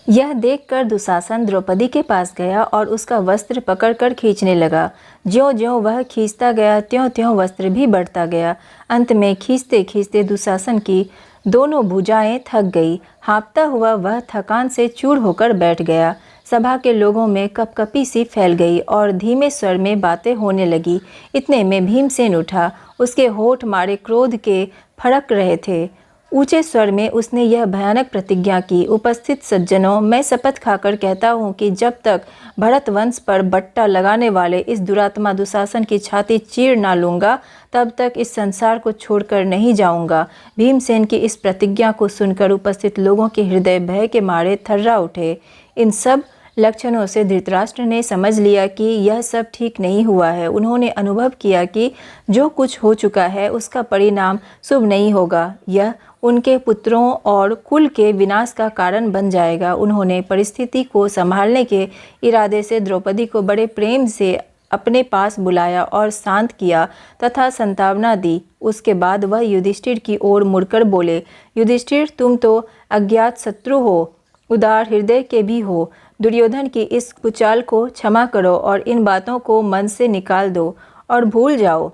यह देखकर दुशासन द्रौपदी के पास गया और उसका वस्त्र पकड़कर खींचने लगा। ज्यों-ज्यों वह खींचता गया त्यों-त्यों वस्त्र भी बढ़ता गया। अंत में खींचते खींचते दुशासन की दोनों भुजाएं थक गई। हाँफता हुआ वह थकान से चूर होकर बैठ गया। सभा के लोगों में कपकपी सी फैल गई और धीमे स्वर में बातें होने लगी। इतने में भीमसेन उठा। उसके होठ मारे क्रोध के फड़क रहे थे। ऊंचे स्वर में उसने यह भयानक प्रतिज्ञा की, उपस्थित सज्जनों, मैं शपथ खाकर कहता हूँ कि जब तक भरत वंश पर बट्टा लगाने वाले इस दुरात्मा दुशासन की छाती चीर ना लूँगा, तब तक इस संसार को छोड़कर नहीं जाऊँगा। भीमसेन की इस प्रतिज्ञा को सुनकर उपस्थित लोगों के हृदय भय के मारे थर्रा उठे। इन सब लक्षणों से धृतराष्ट्र ने समझ लिया कि यह सब ठीक नहीं हुआ है। उन्होंने अनुभव किया कि जो कुछ हो चुका है उसका परिणाम शुभ नहीं होगा। यह उनके पुत्रों और कुल के विनाश का कारण बन जाएगा। उन्होंने परिस्थिति को संभालने के इरादे से द्रौपदी को बड़े प्रेम से अपने पास बुलाया और शांत किया तथा संतावना दी। उसके बाद वह युधिष्ठिर की ओर मुड़कर बोले, युधिष्ठिर, तुम तो अज्ञात शत्रु हो, उदार हृदय के भी हो। दुर्योधन की इस कुचाल को क्षमा करो और इन बातों को मन से निकाल दो और भूल जाओ।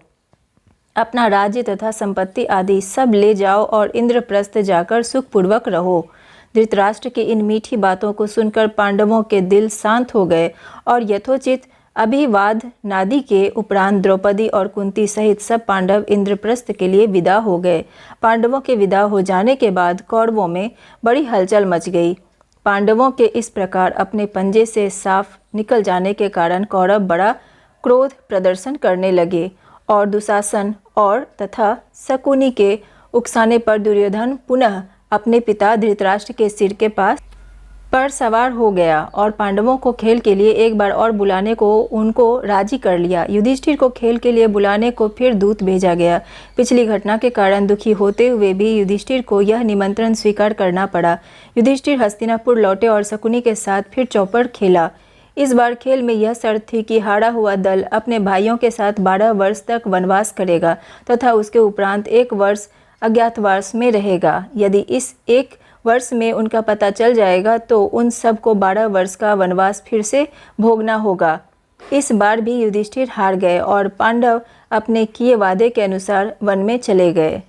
अपना राज्य तथा संपत्ति आदि सब ले जाओ और इंद्रप्रस्थ जाकर सुखपूर्वक रहो। धृतराष्ट्र की इन मीठी बातों को सुनकर पांडवों के दिल शांत हो गए और यथोचित अभिवाद नादि के उपरांत द्रौपदी और कुंती सहित सब पांडव इंद्रप्रस्थ के लिए विदा हो गए। पांडवों के विदा हो जाने के बाद कौरवों में बड़ी हलचल मच गई। पांडवों के इस प्रकार अपने पंजे से साफ निकल जाने के कारण कौरव बड़ा क्रोध प्रदर्शन करने लगे और दुशासन और तथा शकुनी के उकसाने पर दुर्योधन पुनः अपने पिता धृतराष्ट्र के सिर के पास पर सवार हो गया और पांडवों को खेल के लिए एक बार और बुलाने को उनको राजी कर लिया। युधिष्ठिर को खेल के लिए बुलाने को फिर दूत भेजा गया। पिछली घटना के कारण दुखी होते हुए भी युधिष्ठिर को यह निमंत्रण स्वीकार करना पड़ा। युधिष्ठिर हस्तिनापुर लौटे और शकुनी के साथ फिर चौपड़ खेला। इस बार खेल में यह शर्त थी कि हारा हुआ दल अपने भाइयों के साथ 12 वर्ष तक वनवास करेगा तथा उसके उपरांत 1 वर्ष अज्ञातवास में रहेगा। यदि इस 1 वर्ष में उनका पता चल जाएगा तो उन सब को 12 वर्ष का वनवास फिर से भोगना होगा। इस बार भी युधिष्ठिर हार गए और पांडव अपने किए वादे के अनुसार वन में चले गए।